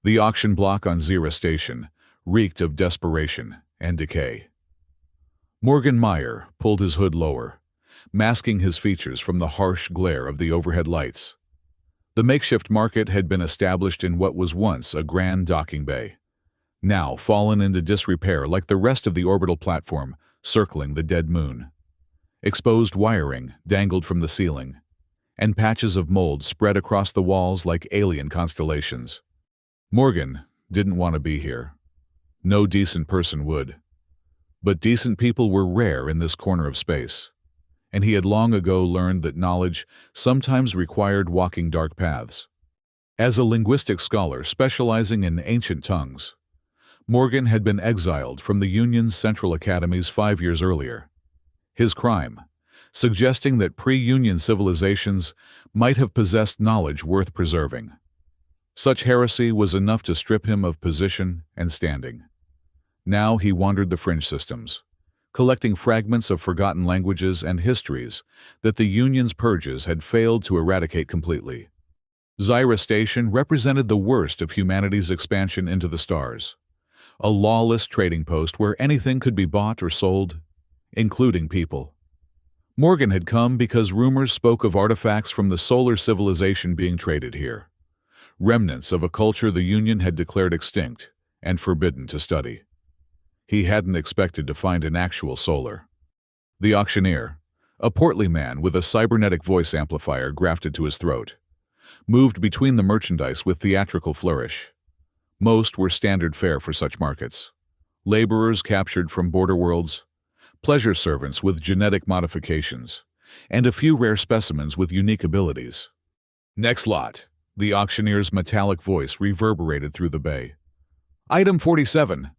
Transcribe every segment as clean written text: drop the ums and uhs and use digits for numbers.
The auction block on Zira Station reeked of desperation and decay. Morgan Meyer pulled his hood lower, masking his features from the harsh glare of the overhead lights. The makeshift market had been established in what was once a grand docking bay, now fallen into disrepair like the rest of the orbital platform circling the dead moon. Exposed wiring dangled from the ceiling, and patches of mold spread across the walls like alien constellations. Morgan didn't want to be here. No decent person would. But decent people were rare in this corner of space, and he had long ago learned that knowledge sometimes required walking dark paths. As a linguistic scholar specializing in ancient tongues, Morgan had been exiled from the Union's Central Academies 5 years earlier. His crime, suggesting that pre-Union civilizations might have possessed knowledge worth preserving. Such heresy was enough to strip him of position and standing. Now he wandered the fringe systems, collecting fragments of forgotten languages and histories that the Union's purges had failed to eradicate completely. Zira Station represented the worst of humanity's expansion into the stars, a lawless trading post where anything could be bought or sold, including people. Morgan had come because rumors spoke of artifacts from the solar civilization being traded here, remnants of a culture the Union had declared extinct and forbidden to study. He hadn't expected to find an actual solar. The auctioneer, a portly man with a cybernetic voice amplifier grafted to his throat, moved between the merchandise with theatrical flourish. Most were standard fare for such markets. Laborers captured from border worlds, pleasure servants with genetic modifications, and a few rare specimens with unique abilities. Next lot. The auctioneer's metallic voice reverberated through the bay. Item 47.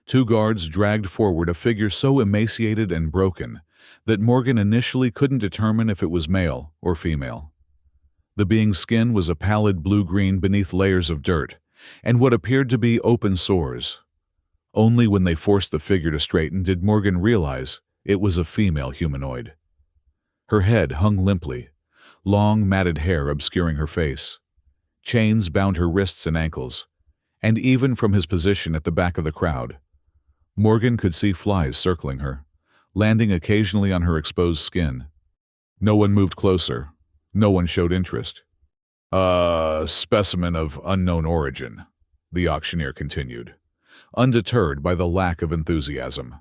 2 guards dragged forward a figure so emaciated and broken that Morgan initially couldn't determine if it was male or female. The being's skin was a pallid blue-green beneath layers of dirt and what appeared to be open sores. Only when they forced the figure to straighten did Morgan realize it was a female humanoid. Her head hung limply, long matted hair obscuring her face. Chains bound her wrists and ankles, and even from his position at the back of the crowd, Morgan could see flies circling her, landing occasionally on her exposed skin. No one moved closer. No one showed interest. "A specimen of unknown origin," the auctioneer continued, undeterred by the lack of enthusiasm.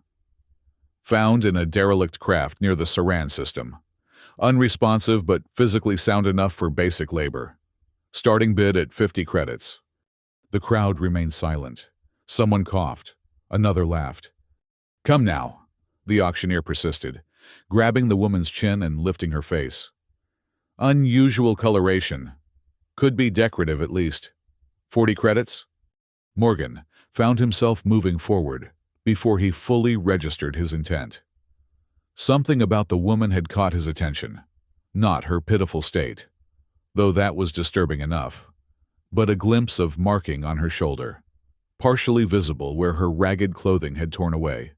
"Found in a derelict craft near the Saran system. Unresponsive but physically sound enough for basic labor. Starting bid at 50 credits. The crowd remained silent. Someone coughed. Another laughed. "Come now," the auctioneer persisted, grabbing the woman's chin and lifting her face. "Unusual coloration. Could be decorative at least. 40 credits?" Morgan found himself moving forward before he fully registered his intent. Something about the woman had caught his attention, not her pitiful state, though that was disturbing enough, but a glimpse of marking on her shoulder, partially visible where her ragged clothing had torn away.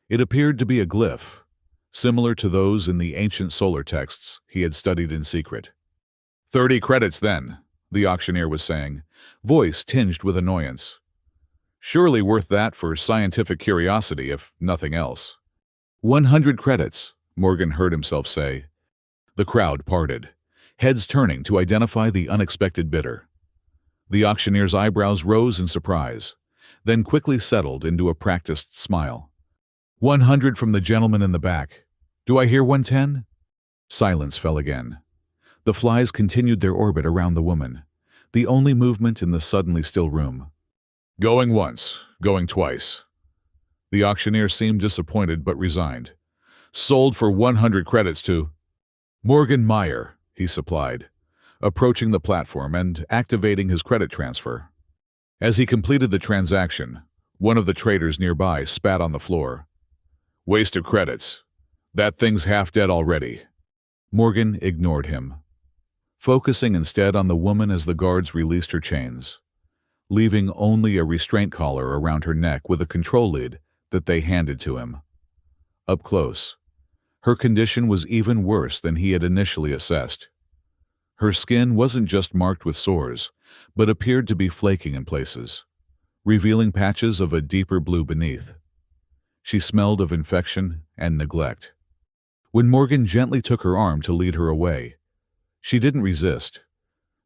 It appeared to be a glyph, similar to those in the ancient solar texts he had studied in secret. 30 credits then, the auctioneer was saying, voice tinged with annoyance. Surely worth that for scientific curiosity, if nothing else. 100 credits, Morgan heard himself say. The crowd parted, heads turning to identify the unexpected bidder. The auctioneer's eyebrows rose in surprise, then quickly settled into a practiced smile. 100 from the gentleman in the back. Do I hear 110? Silence fell again. The flies continued their orbit around the woman, the only movement in the suddenly still room. Going once, going twice. The auctioneer seemed disappointed but resigned. Sold for 100 credits to Morgan Meyer, he supplied, approaching the platform and activating his credit transfer. As he completed the transaction, one of the traders nearby spat on the floor. Waste of credits. That thing's half dead already. Morgan ignored him, focusing instead on the woman as the guards released her chains, leaving only a restraint collar around her neck with a control lead that they handed to him. Up close, her condition was even worse than he had initially assessed. Her skin wasn't just marked with sores, but appeared to be flaking in places, revealing patches of a deeper blue beneath. She smelled of infection and neglect. When Morgan gently took her arm to lead her away, she didn't resist,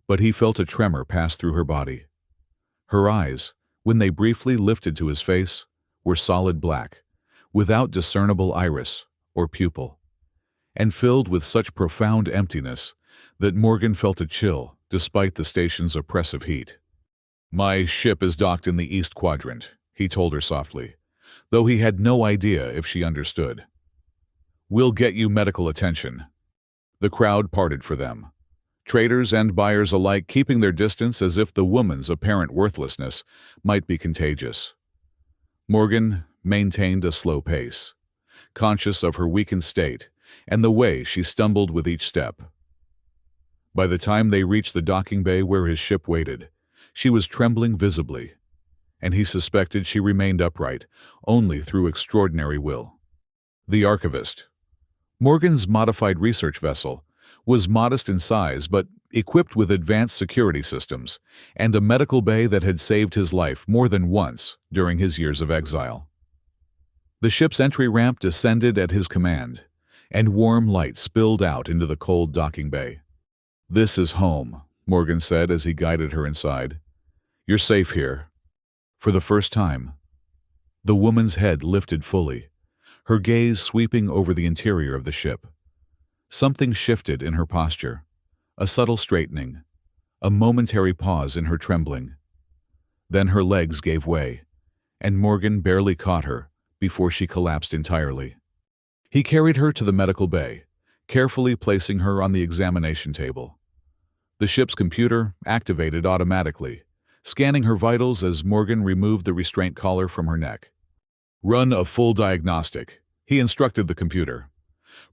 but he felt a tremor pass through her body. Her eyes, when they briefly lifted to his face, were solid black, without discernible iris or pupil, and filled with such profound emptiness that Morgan felt a chill despite the station's oppressive heat. "My ship is docked in the East Quadrant," he told her softly, though he had no idea if she understood. "We'll get you medical attention." The crowd parted for them, traders and buyers alike keeping their distance as if the woman's apparent worthlessness might be contagious. Morgan maintained a slow pace, conscious of her weakened state and the way she stumbled with each step. By the time they reached the docking bay where his ship waited, she was trembling visibly, and he suspected she remained upright only through extraordinary will. The Archivist, Morgan's modified research vessel, was modest in size but equipped with advanced security systems and a medical bay that had saved his life more than once during his years of exile. The ship's entry ramp descended at his command, and warm light spilled out into the cold docking bay. "This is home," Morgan said as he guided her inside. "You're safe here." For the first time, the woman's head lifted fully, her gaze sweeping over the interior of the ship. Something shifted in her posture, a subtle straightening, a momentary pause in her trembling. Then her legs gave way, and Morgan barely caught her before she collapsed entirely. He carried her to the medical bay, carefully placing her on the examination table. The ship's computer activated automatically, scanning her vitals as Morgan removed the restraint collar from her neck. "Run a full diagnostic," he instructed the computer.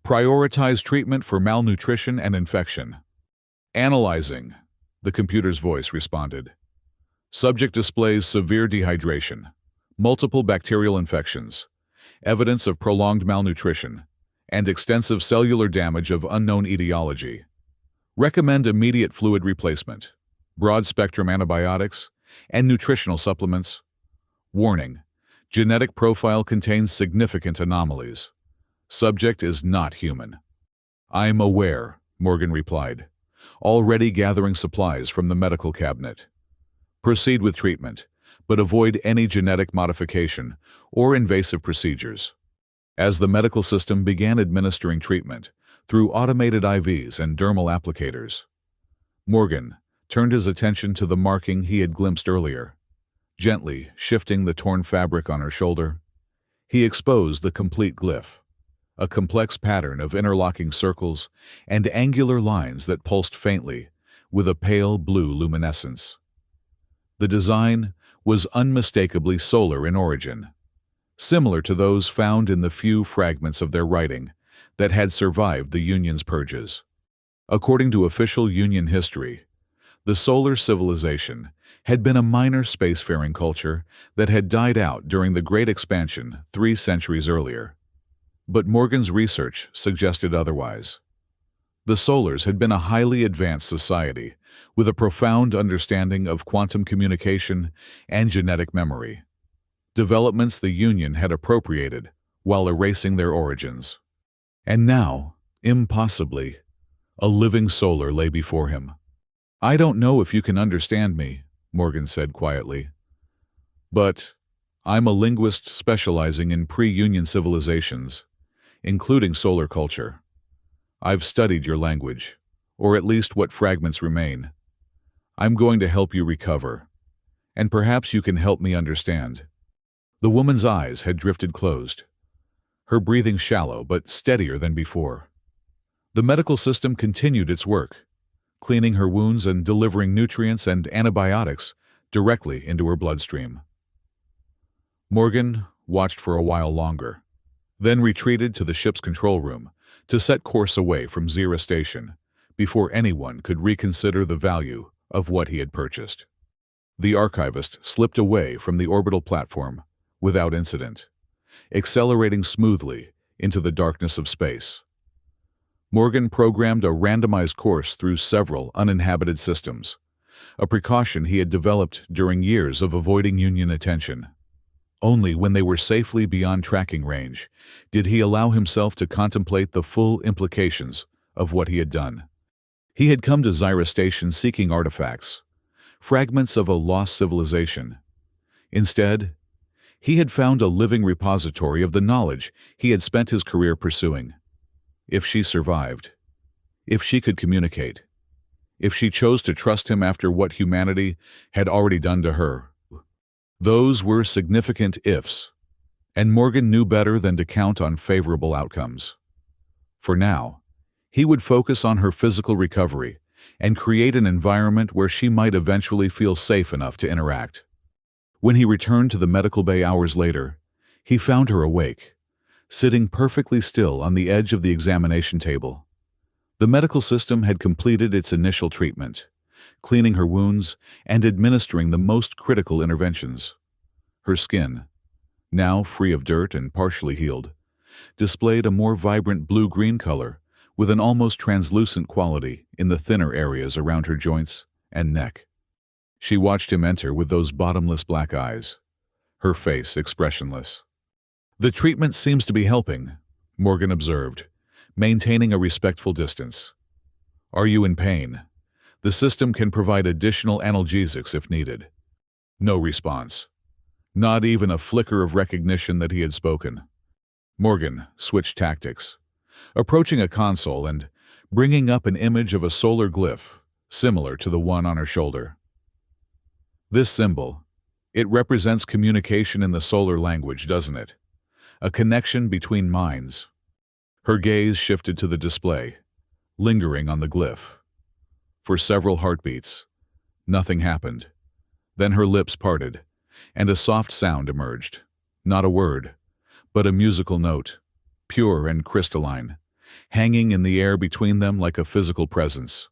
"Prioritize treatment for malnutrition and infection." "Analyzing," the computer's voice responded. "Subject displays severe dehydration, multiple bacterial infections, evidence of prolonged malnutrition, and extensive cellular damage of unknown etiology. Recommend immediate fluid replacement, broad-spectrum antibiotics, and nutritional supplements. Warning: genetic profile contains significant anomalies. Subject is not human." "I'm aware," Morgan replied, already gathering supplies from the medical cabinet. "Proceed with treatment, but avoid any genetic modification or invasive procedures." As the medical system began administering treatment through automated IVs and dermal applicators, Morgan turned his attention to the marking he had glimpsed earlier. Gently shifting the torn fabric on her shoulder, he exposed the complete glyph, a complex pattern of interlocking circles and angular lines that pulsed faintly with a pale blue luminescence. The design was unmistakably solar in origin, similar to those found in the few fragments of their writing that had survived the Union's purges. According to official Union history, the solar civilization had been a minor spacefaring culture that had died out during the Great Expansion 3 centuries earlier. But Morgan's research suggested otherwise. The Solars had been a highly advanced society with a profound understanding of quantum communication and genetic memory, developments the Union had appropriated while erasing their origins. And now, impossibly, a living Solar lay before him. "I don't know if you can understand me," Morgan said quietly, "but I'm a linguist specializing in pre-Union civilizations, including solar culture. I've studied your language, or at least what fragments remain. I'm going to help you recover, and perhaps you can help me understand." The woman's eyes had drifted closed, her breathing shallow but steadier than before. The medical system continued its work, cleaning her wounds and delivering nutrients and antibiotics directly into her bloodstream. Morgan watched for a while longer, then retreated to the ship's control room to set course away from Zira Station before anyone could reconsider the value of what he had purchased. The archivist slipped away from the orbital platform without incident, accelerating smoothly into the darkness of space. Morgan programmed a randomized course through several uninhabited systems, a precaution he had developed during years of avoiding Union attention. Only when they were safely beyond tracking range did he allow himself to contemplate the full implications of what he had done. He had come to Zyra Station seeking artifacts, fragments of a lost civilization. Instead, he had found a living repository of the knowledge he had spent his career pursuing. If she survived, if she could communicate, if she chose to trust him after what humanity had already done to her. Those were significant ifs, and Morgan knew better than to count on favorable outcomes. For now, he would focus on her physical recovery and create an environment where she might eventually feel safe enough to interact. When he returned to the medical bay hours later, he found her awake, sitting perfectly still on the edge of the examination table. The medical system had completed its initial treatment, cleaning her wounds and administering the most critical interventions. Her skin, now free of dirt and partially healed, displayed a more vibrant blue-green color with an almost translucent quality in the thinner areas around her joints and neck. She watched him enter with those bottomless black eyes, her face expressionless. "The treatment seems to be helping," Morgan observed, maintaining a respectful distance. "Are you in pain? The system can provide additional analgesics if needed." No response. Not even a flicker of recognition that he had spoken. Morgan switched tactics, approaching a console and bringing up an image of a solar glyph similar to the one on her shoulder. "This symbol, it represents communication in the solar language, doesn't it? A connection between minds." Her gaze shifted to the display, lingering on the glyph. For several heartbeats, nothing happened. Then her lips parted, and a soft sound emerged. Not a word, but a musical note, pure and crystalline, hanging in the air between them like a physical presence.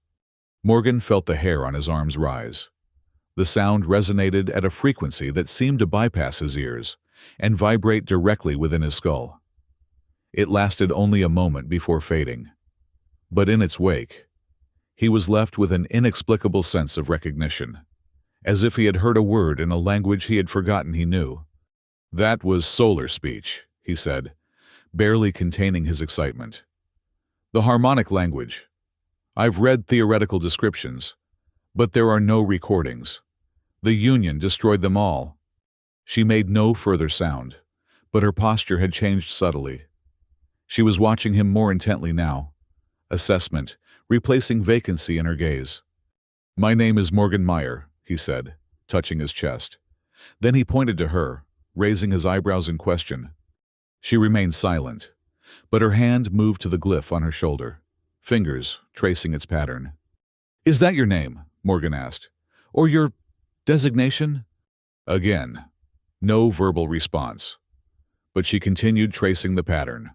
Morgan felt the hair on his arms rise. The sound resonated at a frequency that seemed to bypass his ears and vibrate directly within his skull. It lasted only a moment before fading. But in its wake, he was left with an inexplicable sense of recognition, as if he had heard a word in a language he had forgotten he knew. "That was solar speech," he said, barely containing his excitement. "The harmonic language. I've read theoretical descriptions, but there are no recordings. The Union destroyed them all." She made no further sound, but her posture had changed subtly. She was watching him more intently now, assessment replacing vacancy in her gaze. "My name is Morgan Meyer," he said, touching his chest. Then he pointed to her, raising his eyebrows in question. She remained silent, but her hand moved to the glyph on her shoulder, fingers tracing its pattern. "Is that your name?" Morgan asked. "Or your designation?" Again, no verbal response. But she continued tracing the pattern,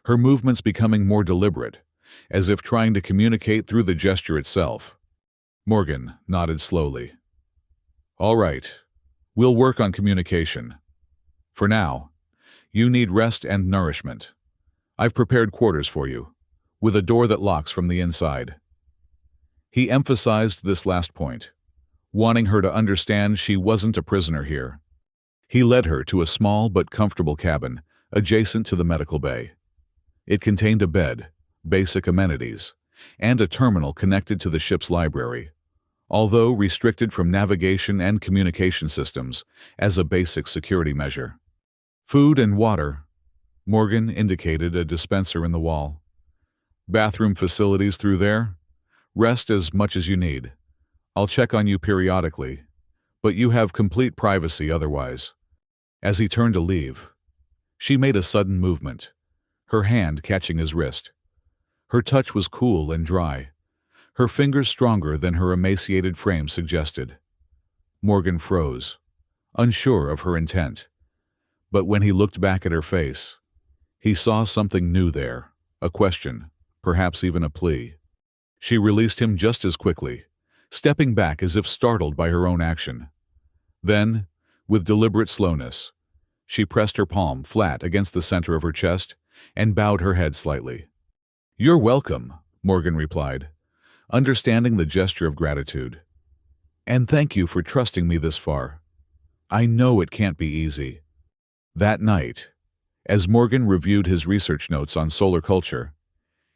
her movements becoming more deliberate, as if trying to communicate through the gesture itself. Morgan nodded slowly. "All right, we'll work on communication. For now, you need rest and nourishment. I've prepared quarters for you, with a door that locks from the inside." He emphasized this last point, wanting her to understand she wasn't a prisoner here. He led her to a small but comfortable cabin adjacent to the medical bay. It contained a bed, basic amenities, and a terminal connected to the ship's library, although restricted from navigation and communication systems as a basic security measure. "Food and water," Morgan indicated a dispenser in the wall. "Bathroom facilities through there. Rest as much as you need. I'll check on you periodically, but you have complete privacy otherwise." As he turned to leave, she made a sudden movement, her hand catching his wrist. Her touch was cool and dry, her fingers stronger than her emaciated frame suggested. Morgan froze, unsure of her intent. But when he looked back at her face, he saw something new there, a question, perhaps even a plea. She released him just as quickly, stepping back as if startled by her own action. Then, with deliberate slowness, she pressed her palm flat against the center of her chest and bowed her head slightly. "You're welcome," Morgan replied, understanding the gesture of gratitude. "And thank you for trusting me this far. I know it can't be easy." That night, as Morgan reviewed his research notes on solar culture,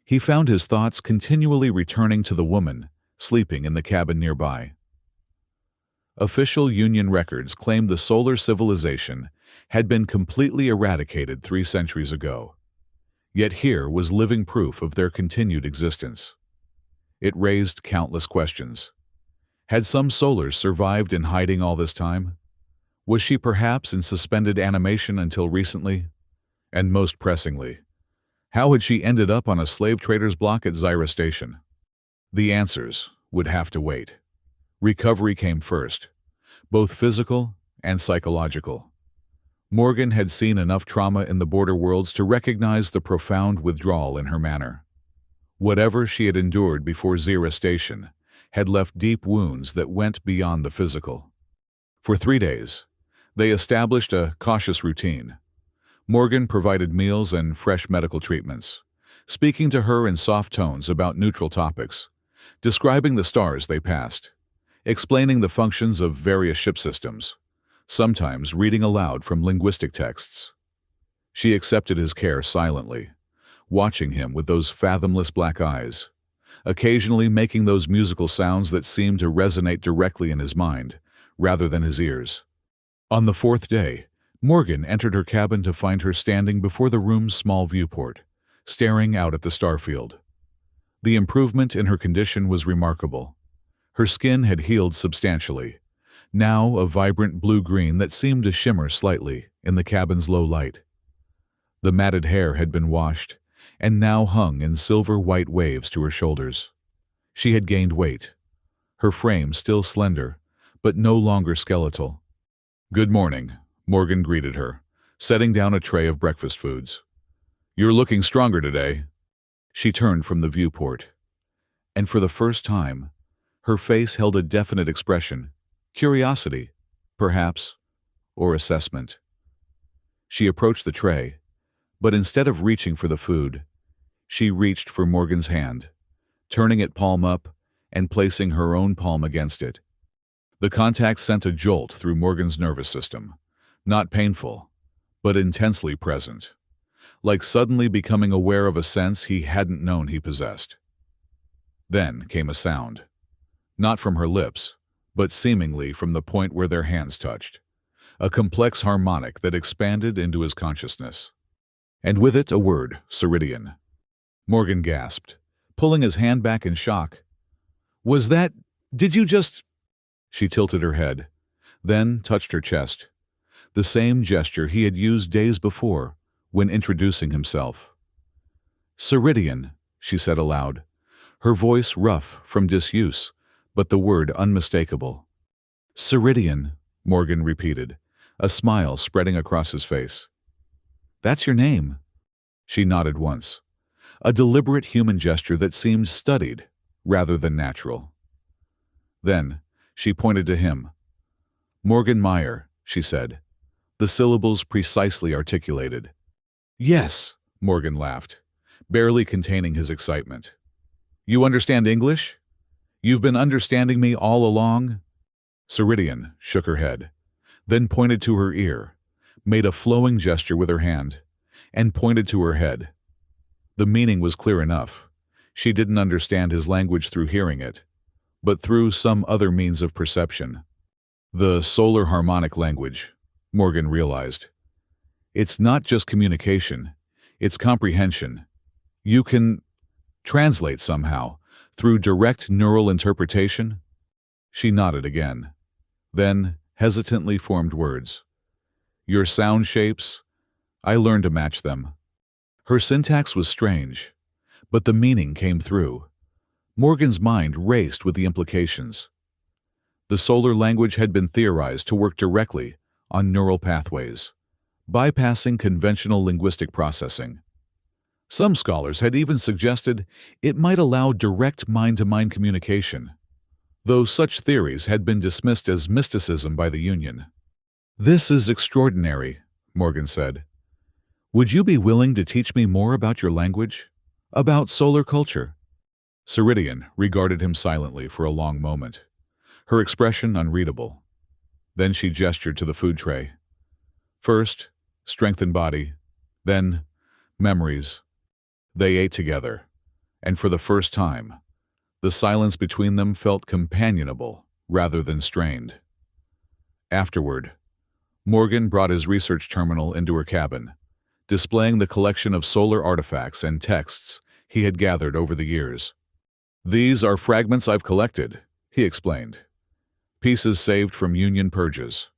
he found his thoughts continually returning to the woman sleeping in the cabin nearby. Official Union records claim the solar civilization had been completely eradicated 3 centuries ago. Yet here was living proof of their continued existence. It raised countless questions. Had some solars survived in hiding all this time? Was she perhaps in suspended animation until recently? And most pressingly, how had she ended up on a slave trader's block at Zyra Station? The answers would have to wait. Recovery came first, both physical and psychological. Morgan had seen enough trauma in the border worlds to recognize the profound withdrawal in her manner. Whatever she had endured before Zyra Station had left deep wounds that went beyond the physical. For 3 days, they established a cautious routine. Morgan provided meals and fresh medical treatments, speaking to her in soft tones about neutral topics, describing the stars they passed, explaining the functions of various ship systems, sometimes reading aloud from linguistic texts. She accepted his care silently, watching him with those fathomless black eyes, occasionally making those musical sounds that seemed to resonate directly in his mind, rather than his ears. On the 4th day, Morgan entered her cabin to find her standing before the room's small viewport, staring out at the starfield. The improvement in her condition was remarkable. Her skin had healed substantially, now a vibrant blue-green that seemed to shimmer slightly in the cabin's low light. The matted hair had been washed, and now hung in silver-white waves to her shoulders. She had gained weight, her frame still slender, but no longer skeletal. "Good morning," Morgan greeted her, setting down a tray of breakfast foods. "You're looking stronger today." She turned from the viewport, and for the first time, her face held a definite expression, curiosity, perhaps, or assessment. She approached the tray, but instead of reaching for the food, she reached for Morgan's hand, turning it palm up and placing her own palm against it. The contact sent a jolt through Morgan's nervous system, not painful, but intensely present, like suddenly becoming aware of a sense he hadn't known he possessed. Then came a sound, not from her lips, but seemingly from the point where their hands touched, a complex harmonic that expanded into his consciousness. And with it a word, Ceridian. Morgan gasped, pulling his hand back in shock. "Was that... did you just..." She tilted her head, then touched her chest, the same gesture he had used days before when introducing himself. "Ceridian," she said aloud, her voice rough from disuse, but the word unmistakable. "Ceridian," Morgan repeated, a smile spreading across his face. "That's your name." She nodded once, a deliberate human gesture that seemed studied rather than natural. Then she pointed to him. "Morgan Meyer," she said, the syllables precisely articulated. "Yes," Morgan laughed, barely containing his excitement. "You understand English? You've been understanding me all along?" Ceridian shook her head, then pointed to her ear, made a flowing gesture with her hand, and pointed to her head. The meaning was clear enough. She didn't understand his language through hearing it, but through some other means of perception. The solar harmonic language, Morgan realized. It's not just communication, it's comprehension. You can translate somehow, through direct neural interpretation? She nodded again, then hesitantly formed words. "Your sound shapes, I learned to match them." Her syntax was strange, but the meaning came through. Morgan's mind raced with the implications. The solar language had been theorized to work directly on neural pathways, bypassing conventional linguistic processing. Some scholars had even suggested it might allow direct mind-to-mind communication, though such theories had been dismissed as mysticism by the Union. "This is extraordinary," Morgan said. "Would you be willing to teach me more about your language? About solar culture. Ceridian regarded him silently for a long moment, her expression unreadable. Then she gestured to the food tray. First, strength and body, then, memories. They ate together, and for the first time, the silence between them felt companionable rather than strained. Afterward, Morgan brought his research terminal into her cabin, displaying the collection of solar artifacts and texts he had gathered over the years. These are fragments I've collected, he explained. Pieces saved from Union purges.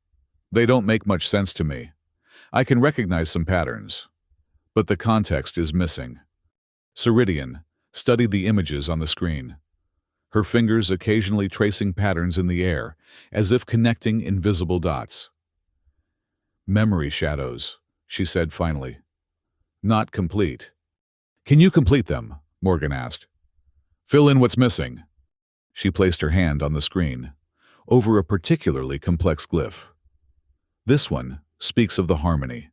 They don't make much sense to me. I can recognize some patterns, but the context is missing. Ceridian studied the images on the screen, her fingers occasionally tracing patterns in the air, as if connecting invisible dots. Memory shadows, she said finally. Not complete. Can you complete them? Morgan asked. Fill in what's missing. She placed her hand on the screen, over a particularly complex glyph. This one speaks of the harmony,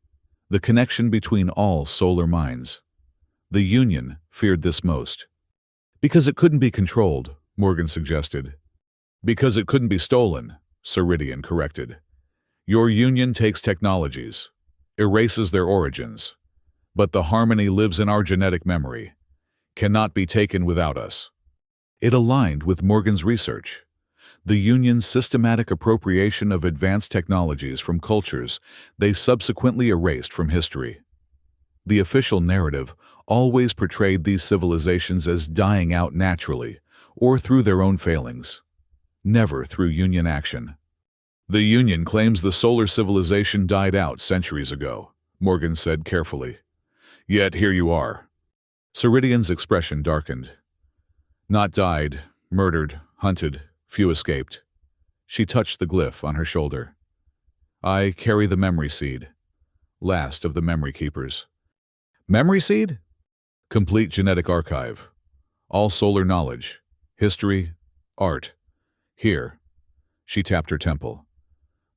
the connection between all solar minds. The Union feared this most. Because it couldn't be controlled, Morgan suggested. Because it couldn't be stolen, Ceridian corrected. Your Union takes technologies, erases their origins, but the harmony lives in our genetic memory, cannot be taken without us. It aligned with Morgan's research. The Union's systematic appropriation of advanced technologies from cultures they subsequently erased from history. The official narrative always portrayed these civilizations as dying out naturally or through their own failings, never through Union action. The Union claims the solar civilization died out centuries ago, Morgan said carefully. Yet here you are. Ceridian's expression darkened. Not died, murdered, hunted, few escaped. She touched the glyph on her shoulder. I carry the memory seed, last of the memory keepers. Memory seed? Complete genetic archive. All solar knowledge, history, art. Here. She tapped her temple,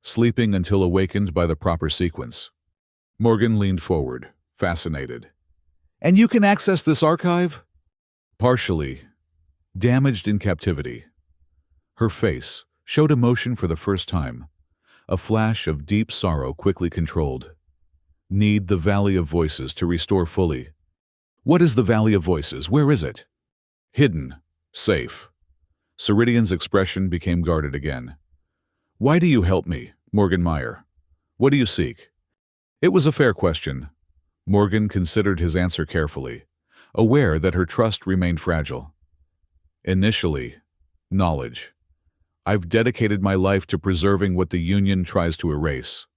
sleeping until awakened by the proper sequence. Morgan leaned forward, fascinated. And you can access this archive? Partially. Damaged in captivity. Her face showed emotion for the first time, a flash of deep sorrow quickly controlled. Need the Valley of Voices to restore fully. What is the Valley of Voices? Where is it? Hidden. Safe. Ceridian's expression became guarded again. Why do you help me, Morgan Meyer? What do you seek? It was a fair question. Morgan considered his answer carefully, aware that her trust remained fragile. Initially, knowledge. I've dedicated my life to preserving what the Union tries to erase.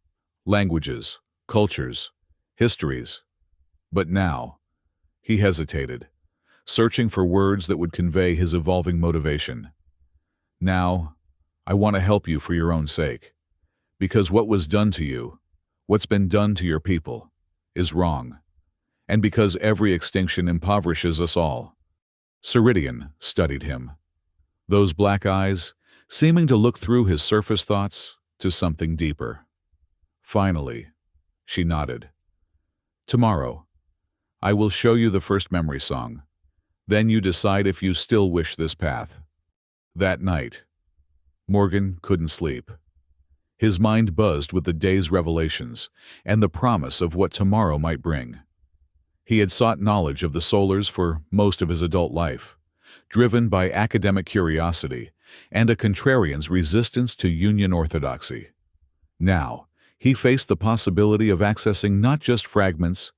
Languages, cultures, histories. But now, he hesitated, searching for words that would convey his evolving motivation. Now, I want to help you for your own sake. Because what was done to you, what's been done to your people, is wrong. And because every extinction impoverishes us all. Ceridian studied him. Those black eyes, seeming to look through his surface thoughts to something deeper. Finally, she nodded. Tomorrow, I will show you the first memory song. Then you decide if you still wish this path. That night, Morgan couldn't sleep. His mind buzzed with the day's revelations and the promise of what tomorrow might bring. He had sought knowledge of the solars for most of his adult life, driven by academic curiosity and a contrarian's resistance to Union orthodoxy. Now, he faced the possibility of accessing not just fragments,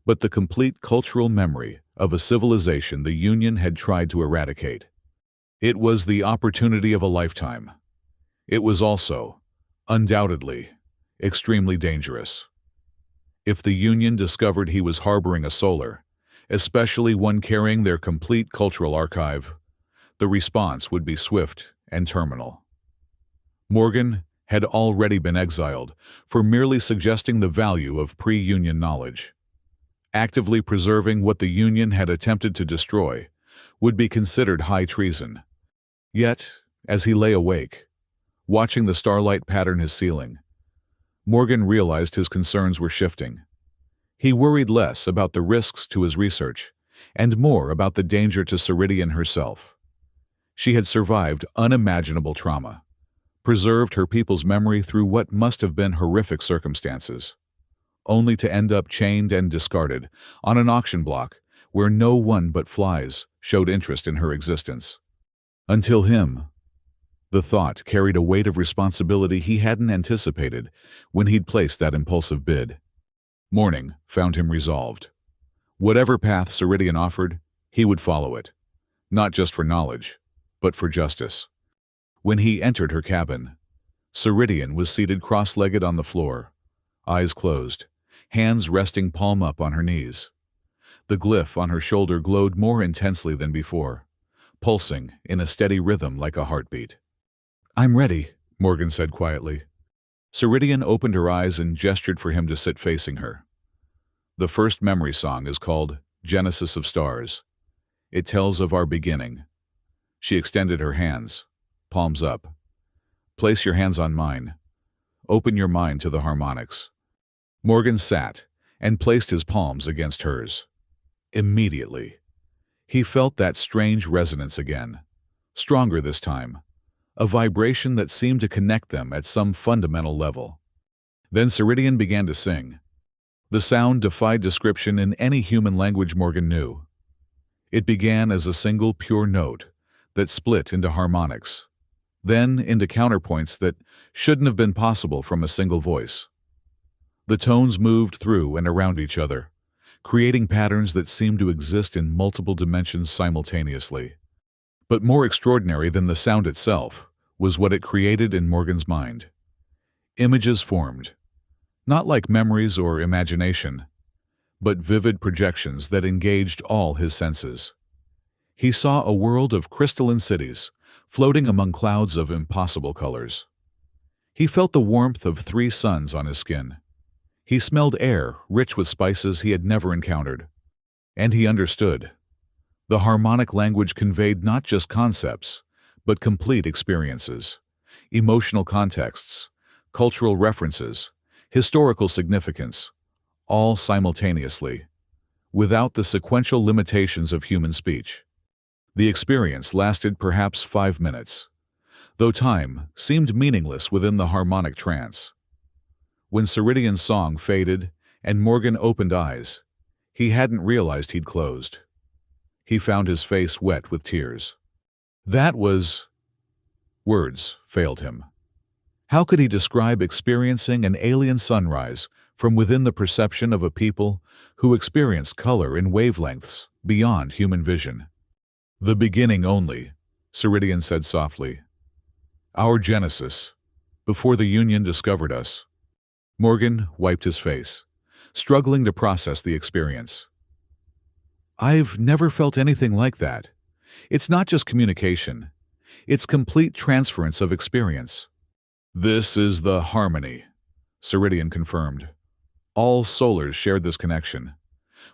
but the complete cultural memory of a civilization the Union had tried to eradicate. It was the opportunity of a lifetime. It was also, undoubtedly, extremely dangerous. If the Union discovered he was harboring a solar, especially one carrying their complete cultural archive, the response would be swift and terminal. Morgan had already been exiled for merely suggesting the value of pre-Union knowledge. Actively preserving what the Union had attempted to destroy would be considered high treason. Yet, as he lay awake, watching the starlight pattern his ceiling, Morgan realized his concerns were shifting. He worried less about the risks to his research and more about the danger to Ceridian herself. She had survived unimaginable trauma, preserved her people's memory through what must have been horrific circumstances, only to end up chained and discarded on an auction block where no one but flies showed interest in her existence. Until him. The thought carried a weight of responsibility he hadn't anticipated when he'd placed that impulsive bid. Morning found him resolved. Whatever path Ceridian offered, he would follow it, not just for knowledge, but for justice. When he entered her cabin, Ceridian was seated cross-legged on the floor, eyes closed, hands resting palm up on her knees. The glyph on her shoulder glowed more intensely than before, pulsing in a steady rhythm like a heartbeat. "I'm ready," Morgan said quietly. Ceridian opened her eyes and gestured for him to sit facing her. The first memory song is called Genesis of Stars. It tells of our beginning. She extended her hands, palms up. "Place your hands on mine. Open your mind to the harmonics." Morgan sat and placed his palms against hers. Immediately, he felt that strange resonance again, stronger this time, a vibration that seemed to connect them at some fundamental level. Then Ceridian began to sing. The sound defied description in any human language Morgan knew. It began as a single pure note that split into harmonics, then into counterpoints that shouldn't have been possible from a single voice. The tones moved through and around each other, creating patterns that seemed to exist in multiple dimensions simultaneously. But more extraordinary than the sound itself was what it created in Morgan's mind. Images formed, not like memories or imagination, but vivid projections that engaged all his senses. He saw a world of crystalline cities, floating among clouds of impossible colors. He felt the warmth of 3 suns on his skin. He smelled air rich with spices he had never encountered. And he understood. The harmonic language conveyed not just concepts, but complete experiences, emotional contexts, cultural references, historical significance, all simultaneously, without the sequential limitations of human speech. The experience lasted perhaps 5 minutes, though time seemed meaningless within the harmonic trance. When Ceridian's song faded and Morgan opened eyes, he hadn't realized he'd closed. He found his face wet with tears. That was... Words failed him. How could he describe experiencing an alien sunrise from within the perception of a people who experienced color in wavelengths beyond human vision? "The beginning only," Ceridian said softly. "Our genesis, before the Union discovered us." Morgan wiped his face, struggling to process the experience. "I've never felt anything like that. It's not just communication. It's complete transference of experience." "This is the harmony," Ceridian confirmed. "All solars shared this connection.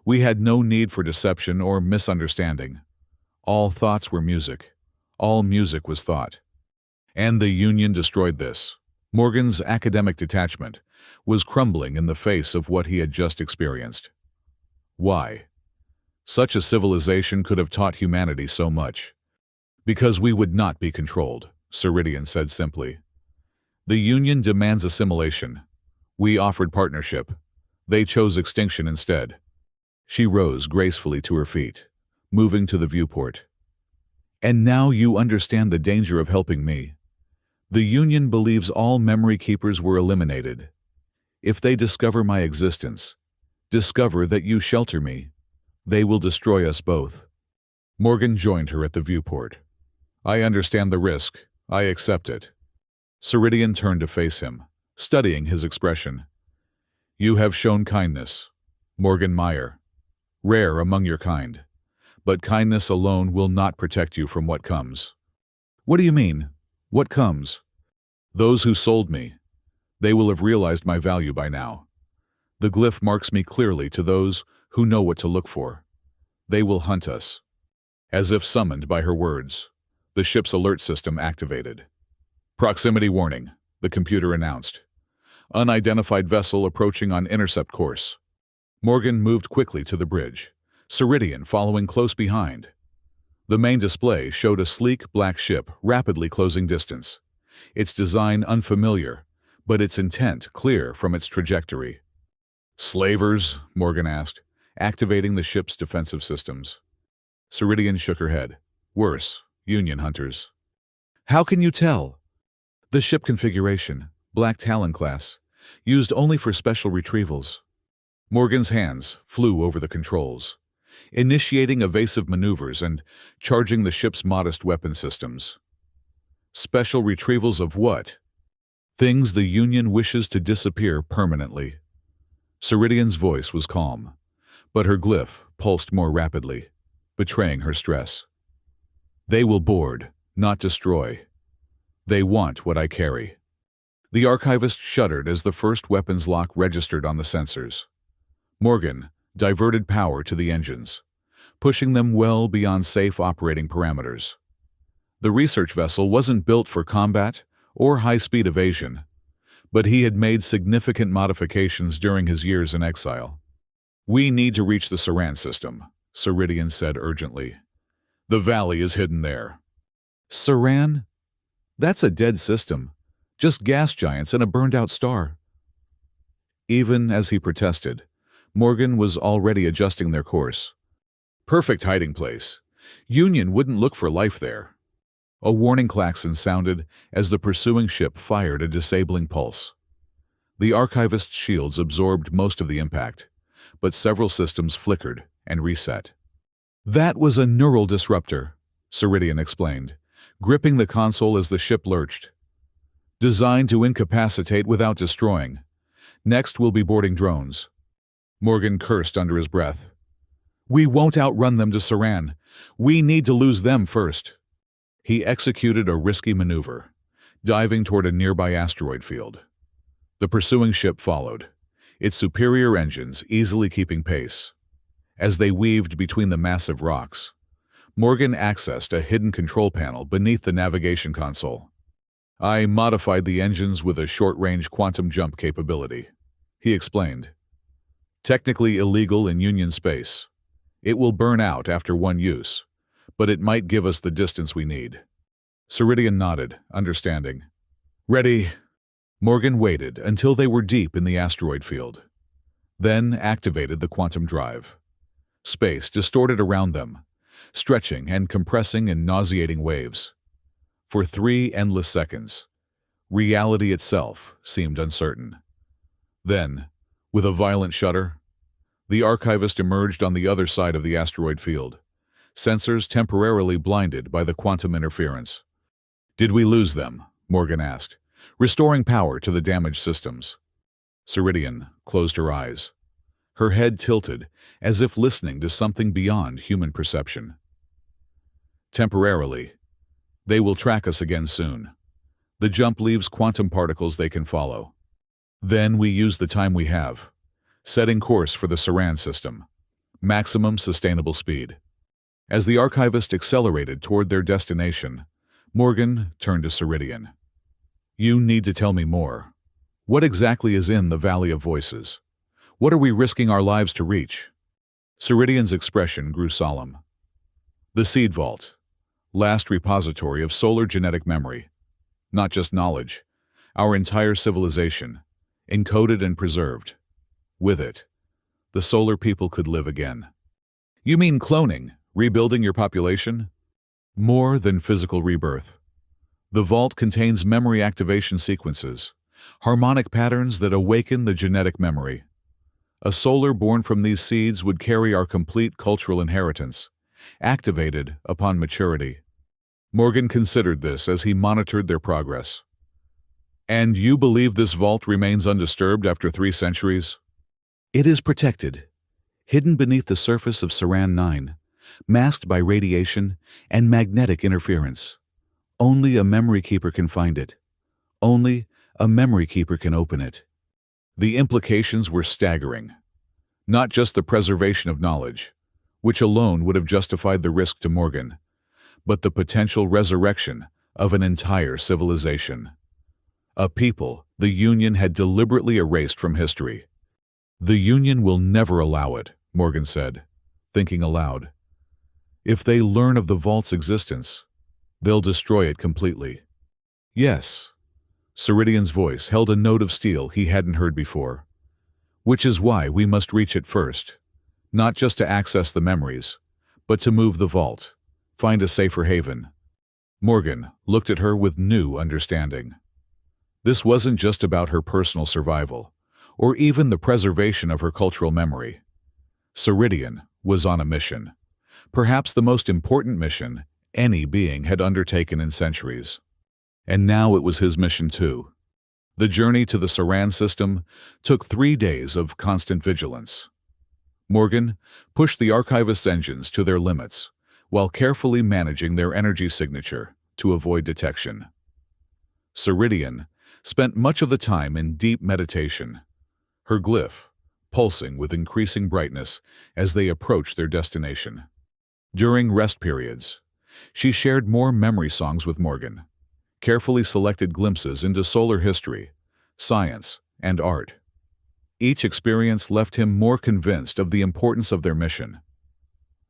We had no need for deception or misunderstanding. All thoughts were music. All music was thought. And the Union destroyed this." Morgan's academic detachment was crumbling in the face of what he had just experienced. Why? Such a civilization could have taught humanity so much. "Because we would not be controlled," Ceridian said simply. "The Union demands assimilation. We offered partnership. They chose extinction instead." She rose gracefully to her feet, moving to the viewport. "And now you understand the danger of helping me. The Union believes all memory keepers were eliminated. If they discover my existence, discover that you shelter me, they will destroy us both." Morgan joined her at the viewport. "I understand the risk. I accept it." Ceridian turned to face him, studying his expression. "You have shown kindness, Morgan Meyer. Rare among your kind. But kindness alone will not protect you from what comes." "What do you mean? What comes?" "Those who sold me. They will have realized my value by now. The glyph marks me clearly to those who know what to look for. They will hunt us." As if summoned by her words, the ship's alert system activated. "Proximity warning," the computer announced. "Unidentified vessel approaching on intercept course." Morgan moved quickly to the bridge, Ceridian following close behind. The main display showed a sleek black ship rapidly closing distance, its design unfamiliar, but its intent clear from its trajectory. "Slavers?" Morgan asked, activating the ship's defensive systems. Ceridian shook her head. "Worse, Union hunters." "How can you tell?" "The ship configuration, Black Talon class, used only for special retrievals." Morgan's hands flew over the controls, initiating evasive maneuvers and charging the ship's modest weapon systems. "Special retrievals of what?" "Things the Union wishes to disappear permanently." Ceridian's voice was calm, but her glyph pulsed more rapidly, betraying her stress. "They will board, not destroy. They want what I carry." The archivist shuddered as the first weapons lock registered on the sensors. Morgan diverted power to the engines, pushing them well beyond safe operating parameters. The research vessel wasn't built for combat or high-speed evasion, but he had made significant modifications during his years in exile. "We need to reach the Saran system," Ceridian said urgently. "The valley is hidden there." "Saran? That's a dead system. Just gas giants and a burned-out star." Even as he protested, Morgan was already adjusting their course. "Perfect hiding place. Union wouldn't look for life there." A warning klaxon sounded as the pursuing ship fired a disabling pulse. The archivist's shields absorbed most of the impact, but several systems flickered and reset. "That was a neural disruptor," Ceridian explained, gripping the console as the ship lurched. "Designed to incapacitate without destroying. Next we'll be boarding drones." Morgan cursed under his breath. "We won't outrun them to Saran. We need to lose them first." He executed a risky maneuver, diving toward a nearby asteroid field. The pursuing ship followed, its superior engines easily keeping pace. As they weaved between the massive rocks, Morgan accessed a hidden control panel beneath the navigation console. "I modified the engines with a short-range quantum jump capability," he explained. "Technically illegal in Union space. It will burn out after one use, but it might give us the distance we need." Ceridian nodded, understanding. "Ready?" Morgan waited until they were deep in the asteroid field, then activated the quantum drive. Space distorted around them, stretching and compressing in nauseating waves. For 3 endless seconds, reality itself seemed uncertain. Then, with a violent shudder, the archivist emerged on the other side of the asteroid field, sensors temporarily blinded by the quantum interference. "Did we lose them?" Morgan asked, restoring power to the damaged systems. Ceridian closed her eyes, her head tilted as if listening to something beyond human perception. "Temporarily. They will track us again soon. The jump leaves quantum particles they can follow. Then we use the time we have, setting course for the Saran system. Maximum sustainable speed." As the archivist accelerated toward their destination, Morgan turned to Ceridian. "You need to tell me more. What exactly is in the Valley of Voices? What are we risking our lives to reach?" Ceridian's expression grew solemn. "The Seed Vault, last repository of solar genetic memory. Not just knowledge, our entire civilization, encoded and preserved. With it, the solar people could live again." "You mean cloning, rebuilding your population?" "More than physical rebirth. The vault contains memory activation sequences, harmonic patterns that awaken the genetic memory. A solar born from these seeds would carry our complete cultural inheritance, activated upon maturity." Morgan considered this as he monitored their progress. "And you believe this vault remains undisturbed after 3 centuries? "It is protected, hidden beneath the surface of Saran 9, masked by radiation and magnetic interference. Only a memory keeper can find it. Only a memory keeper can open it." The implications were staggering. Not just the preservation of knowledge, which alone would have justified the risk to Morgan, but the potential resurrection of an entire civilization. A people the Union had deliberately erased from history. "The Union will never allow it," Morgan said, thinking aloud. If they learn of the vault's existence, they'll destroy it completely. Yes, Ceridian's voice held a note of steel he hadn't heard before. Which is why we must reach it first, not just to access the memories, but to move the vault, find a safer haven. Morgan looked at her with new understanding. This wasn't just about her personal survival, or even the preservation of her cultural memory. Ceridian was on a mission, perhaps the most important mission any being had undertaken in centuries. And now it was his mission too. The journey to the Saran system took 3 days of constant vigilance. Morgan pushed the archivist's engines to their limits, while carefully managing their energy signature to avoid detection. Ceridian spent much of the time in deep meditation, her glyph pulsing with increasing brightness as they approached their destination. During rest periods, she shared more memory songs with Morgan, carefully selected glimpses into solar history, science, and art. Each experience left him more convinced of the importance of their mission.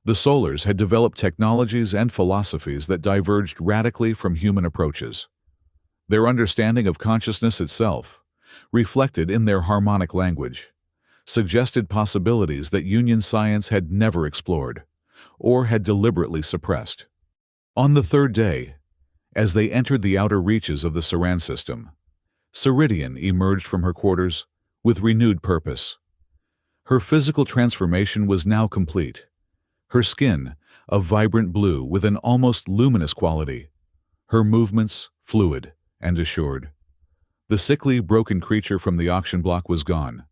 The Solars had developed technologies and philosophies that diverged radically from human approaches. Their understanding of consciousness itself, reflected in their harmonic language, suggested possibilities that Union science had never explored, or had deliberately suppressed. On the third day, as they entered the outer reaches of the Saran system, Ceridian emerged from her quarters with renewed purpose. Her physical transformation was now complete. Her skin, a vibrant blue with an almost luminous quality. Her movements, fluid and assured. The sickly, broken creature from the auction block was gone,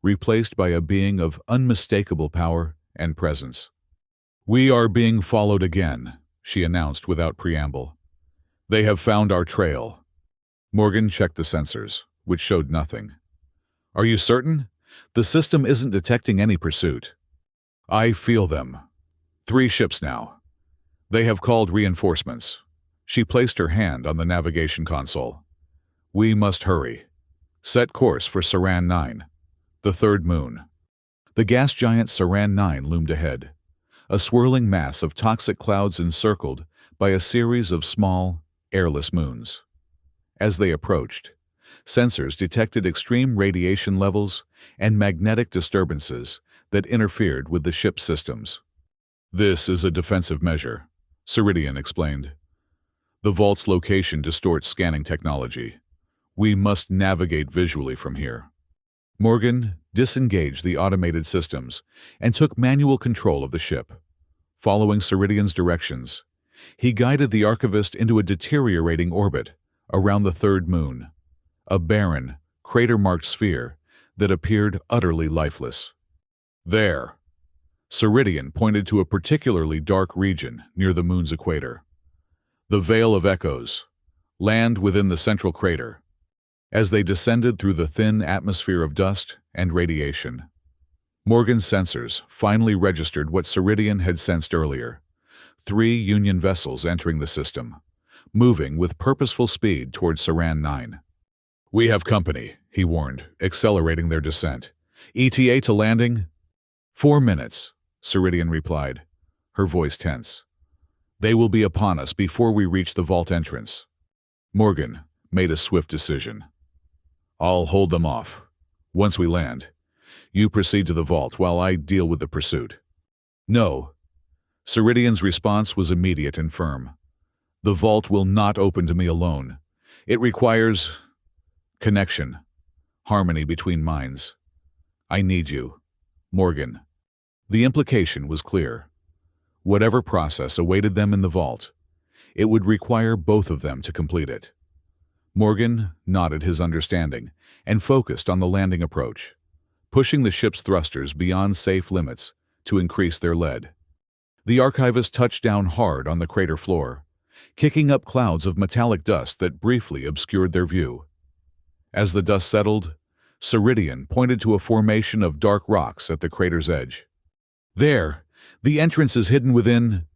replaced by a being of unmistakable power and presence. "We are being followed again," she announced without preamble. "They have found our trail." Morgan checked the sensors, which showed nothing. "Are you certain? The system isn't detecting any pursuit." "I feel them. 3 ships now. They have called reinforcements." She placed her hand on the navigation console. "We must hurry. Set course for Saran 9, the third moon." The gas giant Saran 9 loomed ahead, a swirling mass of toxic clouds encircled by a series of small, airless moons. As they approached, sensors detected extreme radiation levels and magnetic disturbances that interfered with the ship's systems. "This is a defensive measure," Ceridian explained. "The vault's location distorts scanning technology. We must navigate visually from here." Morgan disengaged the automated systems and took manual control of the ship. Following Ceridian's directions, he guided the archivist into a deteriorating orbit around the third moon, a barren, crater-marked sphere that appeared utterly lifeless. "There." Ceridian pointed to a particularly dark region near the moon's equator. "The Veil of Echoes, land within the central crater." As they descended through the thin atmosphere of dust and radiation, Morgan's sensors finally registered what Ceridian had sensed earlier: 3 Union vessels entering the system, moving with purposeful speed towards Saran 9. "We have company," he warned, accelerating their descent. "ETA to landing?" 4 minutes, Ceridian replied, her voice tense. "They will be upon us before we reach the vault entrance." Morgan made a swift decision. "I'll hold them off. Once we land, you proceed to the vault while I deal with the pursuit." "No." Ceridian's response was immediate and firm. "The vault will not open to me alone. It requires connection, harmony between minds. I need you, Morgan." The implication was clear. Whatever process awaited them in the vault, it would require both of them to complete it. Morgan nodded his understanding and focused on the landing approach, pushing the ship's thrusters beyond safe limits to increase their lead. The archivist touched down hard on the crater floor, kicking up clouds of metallic dust that briefly obscured their view. As the dust settled, Ceridian pointed to a formation of dark rocks at the crater's edge. "There! The entrance is hidden within."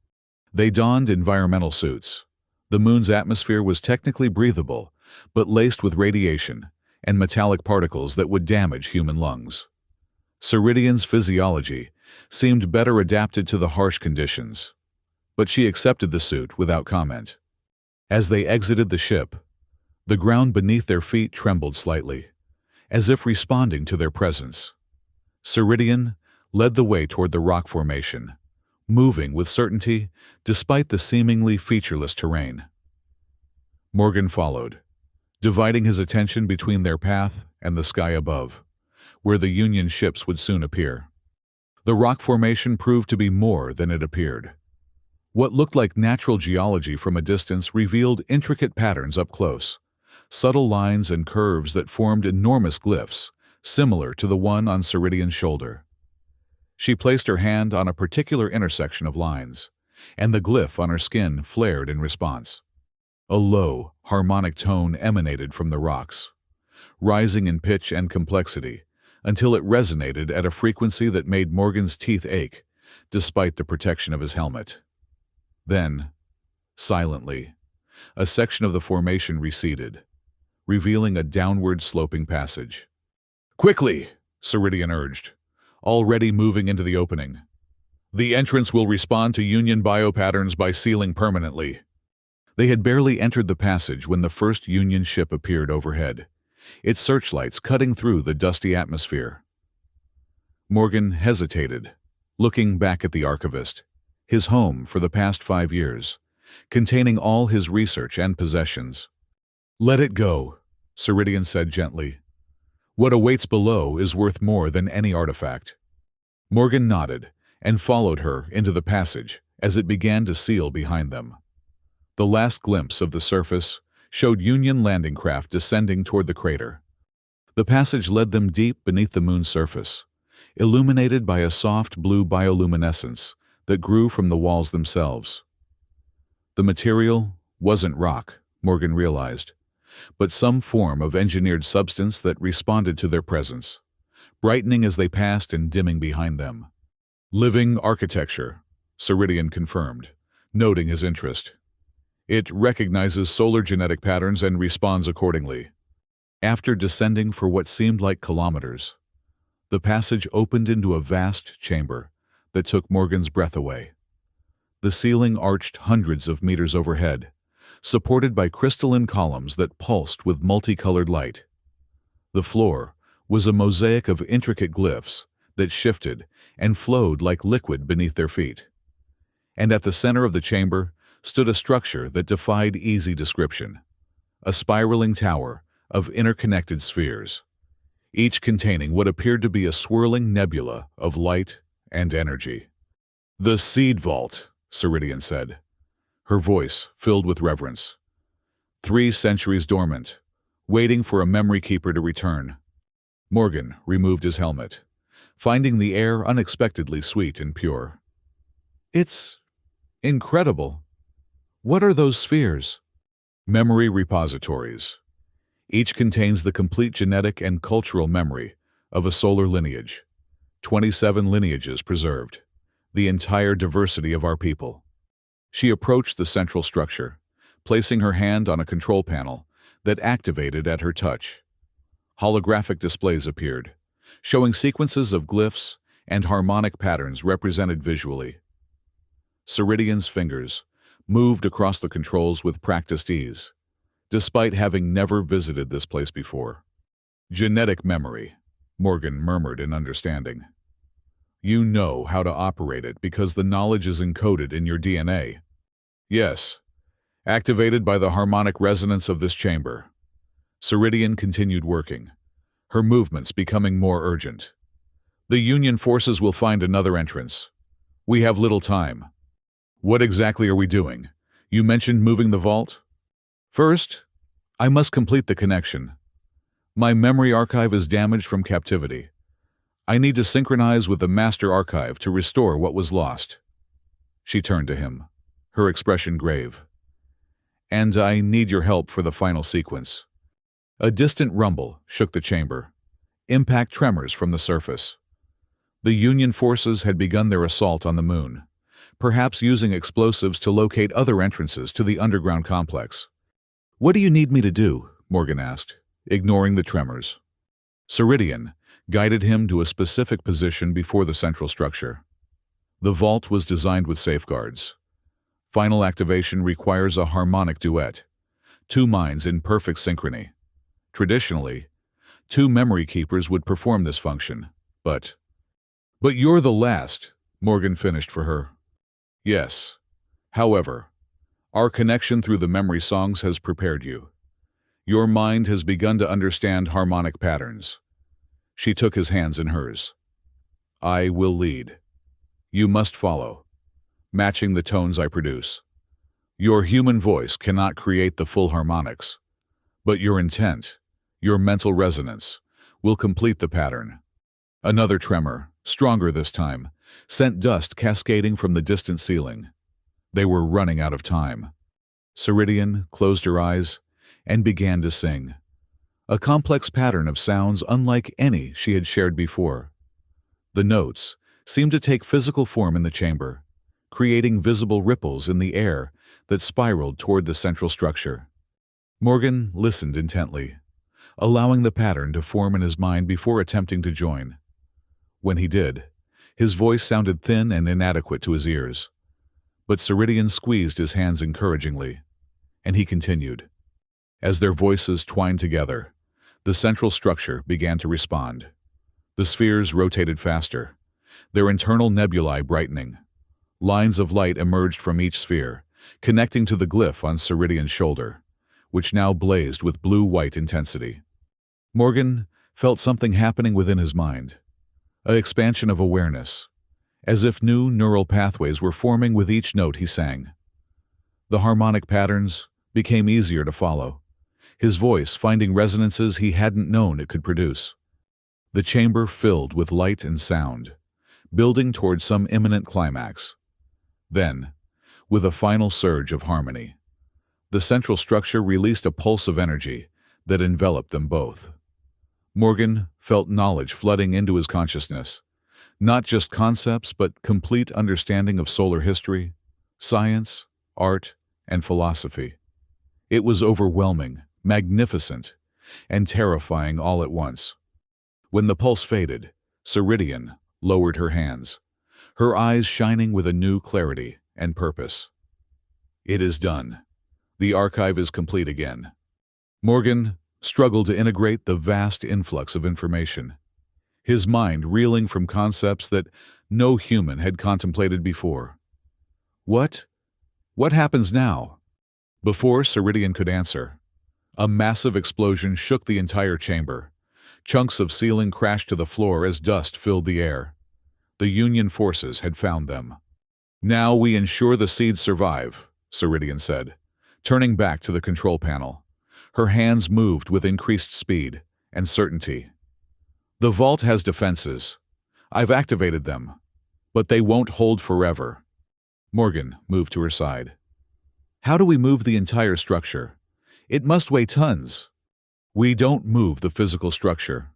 They donned environmental suits. The moon's atmosphere was technically breathable, but laced with radiation and metallic particles that would damage human lungs. Ceridian's physiology seemed better adapted to the harsh conditions, but she accepted the suit without comment. As they exited the ship, the ground beneath their feet trembled slightly, as if responding to their presence. Ceridian led the way toward the rock formation, moving with certainty despite the seemingly featureless terrain. Morgan followed, dividing his attention between their path and the sky above, where the Union ships would soon appear. The rock formation proved to be more than it appeared. What looked like natural geology from a distance revealed intricate patterns up close, subtle lines and curves that formed enormous glyphs, similar to the one on Ceridian's shoulder. She placed her hand on a particular intersection of lines, and the glyph on her skin flared in response. A low, harmonic tone emanated from the rocks, rising in pitch and complexity until it resonated at a frequency that made Morgan's teeth ache, despite the protection of his helmet. Then, silently, a section of the formation receded, revealing a downward-sloping passage. "Quickly!" Ceridian urged, already moving into the opening. "The entrance will respond to Union biopatterns by sealing permanently." They had barely entered the passage when the first Union ship appeared overhead, its searchlights cutting through the dusty atmosphere. Morgan hesitated, looking back at the archivist, his home for the past 5 years, containing all his research and possessions. "Let it go," Ceridian said gently. "What awaits below is worth more than any artifact." Morgan nodded and followed her into the passage as it began to seal behind them. The last glimpse of the surface showed Union landing craft descending toward the crater. The passage led them deep beneath the moon's surface, illuminated by a soft blue bioluminescence that grew from the walls themselves. The material wasn't rock, Morgan realized, but some form of engineered substance that responded to their presence, brightening as they passed and dimming behind them. "Living architecture," Ceridian confirmed, noting his interest. "It recognizes solar genetic patterns and responds accordingly." After descending for what seemed like kilometers, the passage opened into a vast chamber that took Morgan's breath away. The ceiling arched hundreds of meters overhead, supported by crystalline columns that pulsed with multicolored light. The floor was a mosaic of intricate glyphs that shifted and flowed like liquid beneath their feet. And at the center of the chamber stood a structure that defied easy description, a spiraling tower of interconnected spheres, each containing what appeared to be a swirling nebula of light and energy. "The Seed Vault," Ceridian said, her voice filled with reverence. 3 centuries dormant, waiting for a memory keeper to return. Morgan removed his helmet, finding the air unexpectedly sweet and pure. "It's incredible. What are those spheres?" "Memory repositories. Each contains the complete genetic and cultural memory of a solar lineage. 27 lineages preserved, the entire diversity of our people." She approached the central structure, placing her hand on a control panel that activated at her touch. Holographic displays appeared, showing sequences of glyphs and harmonic patterns represented visually. Ceridian's fingers moved across the controls with practiced ease, despite having never visited this place before. "Genetic memory," Morgan murmured in understanding. "You know how to operate it because the knowledge is encoded in your DNA." "Yes, activated by the harmonic resonance of this chamber." Ceridian continued working, her movements becoming more urgent. "The Union forces will find another entrance. We have little time." "What exactly are we doing? You mentioned moving the vault?" "First, I must complete the connection. My memory archive is damaged from captivity. I need to synchronize with the master archive to restore what was lost." She turned to him, her expression grave. "And I need your help for the final sequence." A distant rumble shook the chamber, impact tremors from the surface. The Union forces had begun their assault on the moon, perhaps using explosives to locate other entrances to the underground complex. "What do you need me to do?" Morgan asked, ignoring the tremors. Ceridian guided him to a specific position before the central structure. The vault was designed with safeguards. Final activation requires a harmonic duet, two minds in perfect synchrony. Traditionally, two memory keepers would perform this function, but you're the last, Morgan finished for her. Yes. However, our connection through the memory songs has prepared you. Your mind has begun to understand harmonic patterns. She took his hands in hers. I will lead. You must follow, matching the tones I produce. Your human voice cannot create the full harmonics, but your intent, your mental resonance, will complete the pattern. Another tremor, stronger this time, sent dust cascading from the distant ceiling. They were running out of time. Ceridian closed her eyes and began to sing, a complex pattern of sounds unlike any she had shared before. The notes seemed to take physical form in the chamber, creating visible ripples in the air that spiraled toward the central structure. Morgan listened intently, allowing the pattern to form in his mind before attempting to join. When he did, his voice sounded thin and inadequate to his ears. But Ceridian squeezed his hands encouragingly, and he continued. As their voices twined together, the central structure began to respond. The spheres rotated faster, their internal nebulae brightening. Lines of light emerged from each sphere, connecting to the glyph on Ceridian's shoulder, which now blazed with blue-white intensity. Morgan felt something happening within his mind, an expansion of awareness, as if new neural pathways were forming with each note he sang. The harmonic patterns became easier to follow, his voice finding resonances he hadn't known it could produce. The chamber filled with light and sound, building toward some imminent climax. Then, with a final surge of harmony, the central structure released a pulse of energy that enveloped them both. Morgan felt knowledge flooding into his consciousness, not just concepts but complete understanding of solar history, science, art, and philosophy. It was overwhelming, magnificent, and terrifying all at once. When the pulse faded, Ceridian lowered her hands, her eyes shining with a new clarity and purpose. It is done. The archive is complete again. Morgan struggled to integrate the vast influx of information, his mind reeling from concepts that no human had contemplated before. What happens now? Before Ceridian could answer, a massive explosion shook the entire chamber. Chunks of ceiling crashed to the floor as dust filled the air. The Union forces had found them. Now we ensure the seeds survive, Ceridian said, turning back to the control panel. Her hands moved with increased speed and certainty. The vault has defenses. I've activated them, but they won't hold forever. Morgan moved to her side. How do we move the entire structure? It must weigh tons. We don't move the physical structure.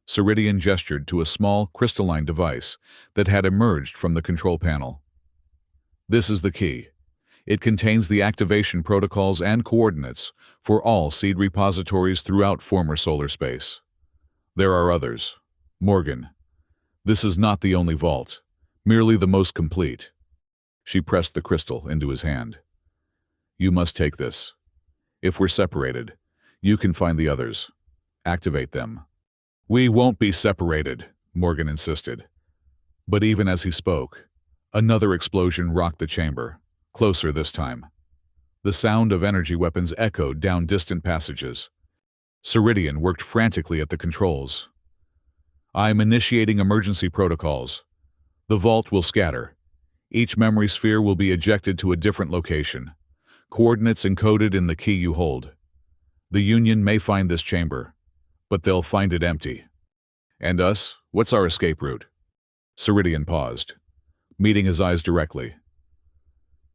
Ceridian gestured to a small, crystalline device that had emerged from the control panel. This is the key. It contains the activation protocols and coordinates for all seed repositories throughout former solar space. There are others. Morgan, this is not the only vault, merely the most complete. She pressed the crystal into his hand. You must take this. If we're separated, you can find the others. Activate them. We won't be separated, Morgan insisted. But even as he spoke, another explosion rocked the chamber, closer this time. The sound of energy weapons echoed down distant passages. Ceridian worked frantically at the controls. I'm initiating emergency protocols. The vault will scatter. Each memory sphere will be ejected to a different location. Coordinates encoded in the key you hold. The Union may find this chamber, but they'll find it empty. And us? What's our escape route? Ceridian paused, meeting his eyes directly.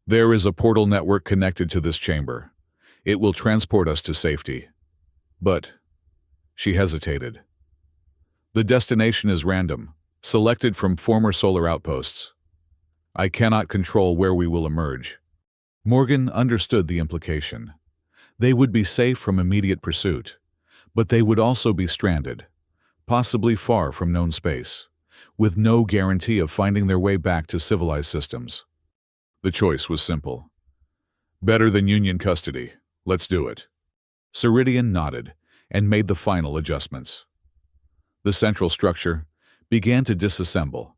There is a portal network connected to this chamber. It will transport us to safety. But, she hesitated. The destination is random, selected from former solar outposts. I cannot control where we will emerge. Morgan understood the implication. They would be safe from immediate pursuit, but they would also be stranded, possibly far from known space, with no guarantee of finding their way back to civilized systems. The choice was simple. Better than Union custody. Let's do it. Ceridian nodded and made the final adjustments. The central structure began to disassemble,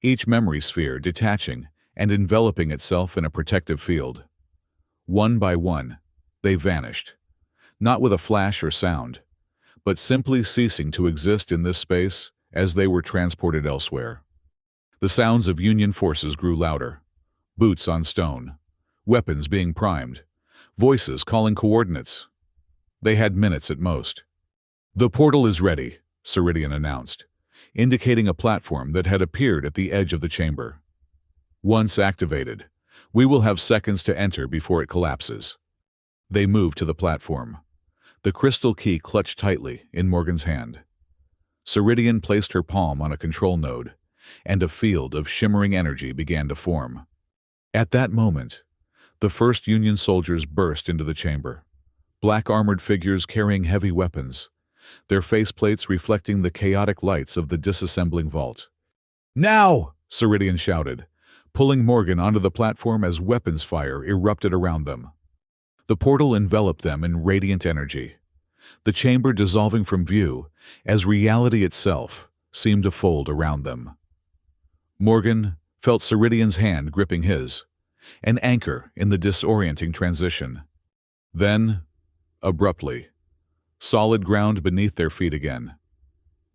each memory sphere detaching and enveloping itself in a protective field. One by one, they vanished, not with a flash or sound, but simply ceasing to exist in this space as they were transported elsewhere. The sounds of Union forces grew louder, boots on stone, weapons being primed, voices calling coordinates. They had minutes at most. "The portal is ready," Ceridian announced, indicating a platform that had appeared at the edge of the chamber. "Once activated, we will have seconds to enter before it collapses." They moved to the platform, the crystal key clutched tightly in Morgan's hand. Ceridian placed her palm on a control node, and a field of shimmering energy began to form. At that moment, the first Union soldiers burst into the chamber, black armored figures carrying heavy weapons, their faceplates reflecting the chaotic lights of the disassembling vault. "Now!" Ceridian shouted, pulling Morgan onto the platform as weapons fire erupted around them. The portal enveloped them in radiant energy, the chamber dissolving from view as reality itself seemed to fold around them. Morgan felt Ceridian's hand gripping his, an anchor in the disorienting transition. Then, abruptly, solid ground beneath their feet again.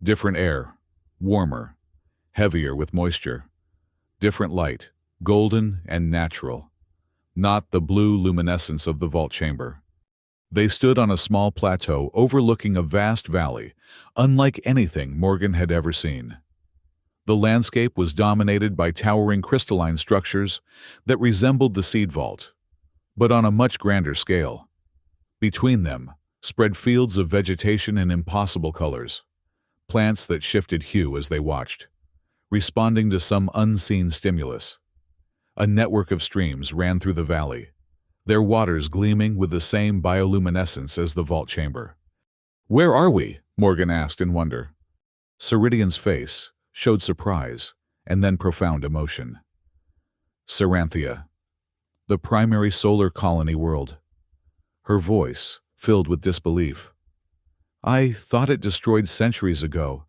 Different air, warmer, heavier with moisture. Different light, golden and natural, not the blue luminescence of the vault chamber. They stood on a small plateau overlooking a vast valley, unlike anything Morgan had ever seen. The landscape was dominated by towering crystalline structures that resembled the seed vault, but on a much grander scale. Between them spread fields of vegetation in impossible colors, plants that shifted hue as they watched, responding to some unseen stimulus. A network of streams ran through the valley, their waters gleaming with the same bioluminescence as the vault chamber. "Where are we?" Morgan asked in wonder. Ceridian's face showed surprise and then profound emotion. "Saranthia, the primary solar colony world." Her voice filled with disbelief. "I thought it destroyed centuries ago."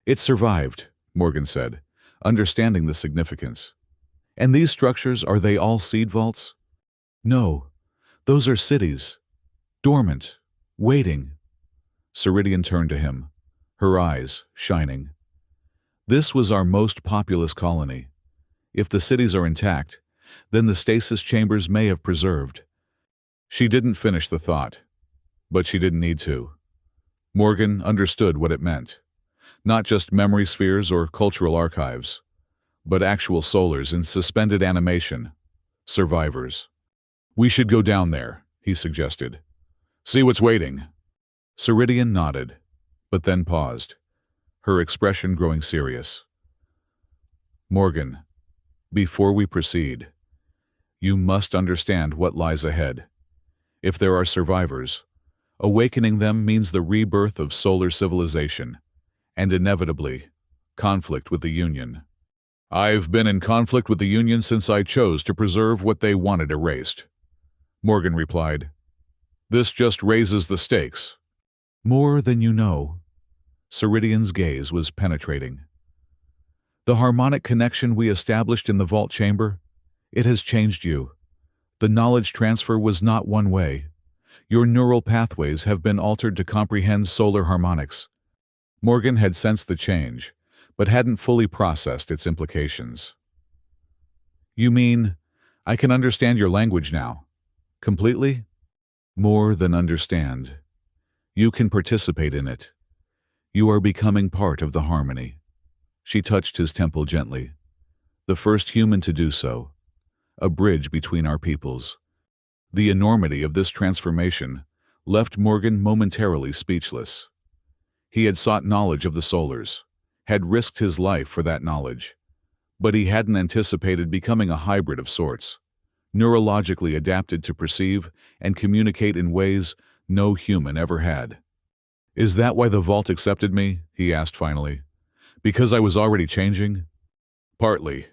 "It survived," Morgan said, understanding the significance. "And these structures, are they all seed vaults?" "No, those are cities, dormant, waiting." Ceridian turned to him, her eyes shining. "This was our most populous colony. If the cities are intact, then the stasis chambers may have preserved." She didn't finish the thought, but she didn't need to. Morgan understood what it meant. Not just memory spheres or cultural archives, but actual solars in suspended animation, survivors. "We should go down there," he suggested. "See what's waiting." Ceridian nodded, but then paused, her expression growing serious. "Morgan, before we proceed, you must understand what lies ahead. If there are survivors, awakening them means the rebirth of solar civilization, and inevitably, conflict with the Union. I've been in conflict with the Union since I chose to preserve what they wanted erased," Morgan replied. "This just raises the stakes." "More than you know." Ceridian's gaze was penetrating. "The harmonic connection we established in the vault chamber, it has changed you. The knowledge transfer was not one way. Your neural pathways have been altered to comprehend solar harmonics." Morgan had sensed the change, but hadn't fully processed its implications. "You mean, I can understand your language now? Completely?" "More than understand. You can participate in it. You are becoming part of the harmony." She touched his temple gently. "The first human to do so. A bridge between our peoples." The enormity of this transformation left Morgan momentarily speechless. He had sought knowledge of the solars, had risked his life for that knowledge, but he hadn't anticipated becoming a hybrid of sorts, neurologically adapted to perceive and communicate in ways no human ever had. Is that why the vault accepted me? He asked finally. Because I was already changing? Partly,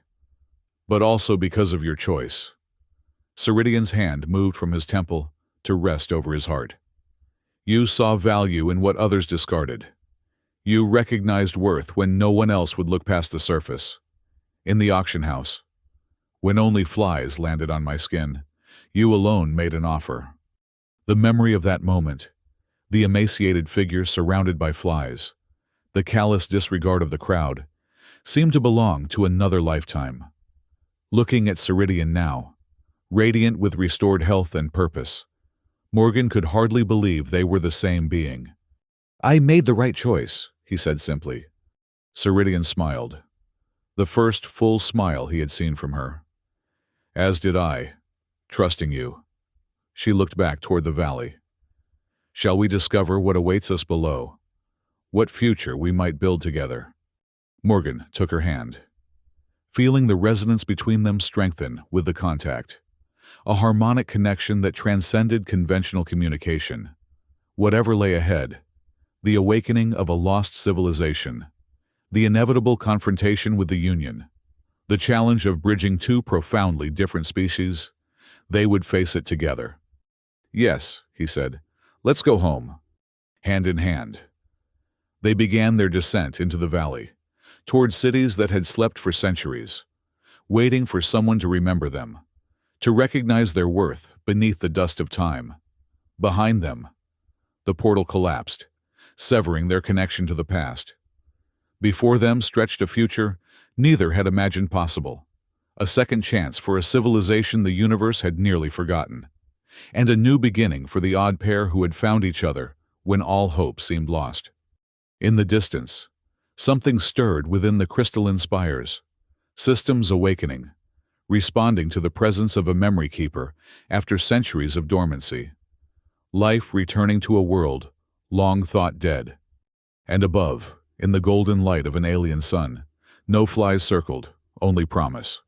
but also because of your choice. Ceridian's hand moved from his temple to rest over his heart. You saw value in what others discarded. You recognized worth when no one else would look past the surface. In the auction house, when only flies landed on my skin, you alone made an offer. The memory of that moment, the emaciated figure surrounded by flies, the callous disregard of the crowd, seemed to belong to another lifetime. Looking at Ceridian now, radiant with restored health and purpose, Morgan could hardly believe they were the same being. I made the right choice, he said simply. Ceridian smiled, the first full smile he had seen from her. As did I, trusting you. She looked back toward the valley. Shall we discover what awaits us below? What future we might build together? Morgan took her hand, feeling the resonance between them strengthen with the contact, a harmonic connection that transcended conventional communication. Whatever lay ahead, the awakening of a lost civilization, the inevitable confrontation with the Union, the challenge of bridging two profoundly different species, they would face it together. Yes, he said, let's go home. Hand in hand, they began their descent into the valley, toward cities that had slept for centuries, waiting for someone to remember them, to recognize their worth beneath the dust of time. Behind them, the portal collapsed, severing their connection to the past. Before them stretched a future neither had imagined possible, a second chance for a civilization the universe had nearly forgotten, and a new beginning for the odd pair who had found each other when all hope seemed lost. In the distance, something stirred within the crystalline spires, systems awakening, responding to the presence of a memory keeper after centuries of dormancy. Life returning to a world long thought dead. And above, in the golden light of an alien sun, no flies circled, only promise.